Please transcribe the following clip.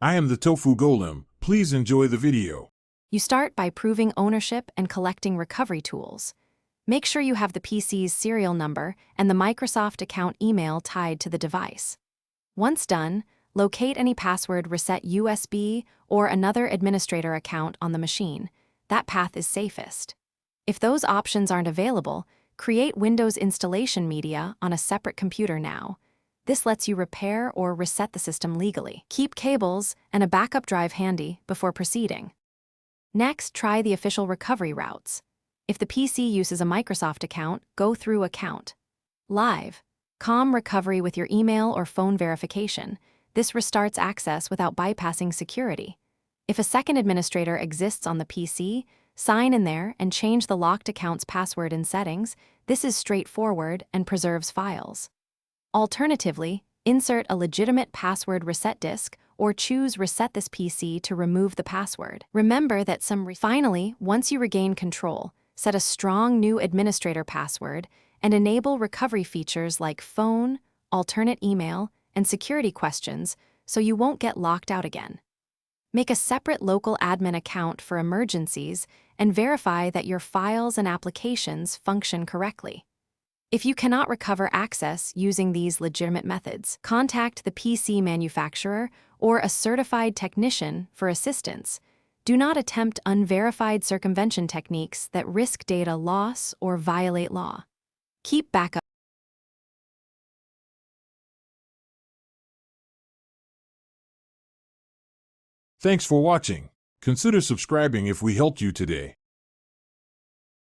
I am the Tofu Golem. Please enjoy the video. You start by proving ownership and collecting recovery tools. Make sure you have the PC's serial number and the Microsoft account email tied to the device. Once done, locate any password reset USB or another administrator account on the machine. That path is safest. If those options aren't available, create Windows installation media on a separate computer now. This lets you repair or reset the system legally. Keep cables and a backup drive handy before proceeding. Next, try the official recovery routes. If the PC uses a Microsoft account, go through Account. Live. COM recovery with your email or phone verification. This restarts access without bypassing security. If a second administrator exists on the PC, sign in there and change the locked account's password in settings. This is straightforward and preserves files. Alternatively, insert a legitimate password reset disk or choose Reset this PC to remove the password. Remember that Finally, once you regain control, set a strong new administrator password and enable recovery features like phone, alternate email, and security questions so you won't get locked out again. Make a separate local admin account for emergencies and verify that your files and applications function correctly. If you cannot recover access using these legitimate methods, contact the PC manufacturer or a certified technician for assistance. Do not attempt unverified circumvention techniques that risk data loss or violate law. Keep backup. Thanks for watching. Consider subscribing if we helped you today.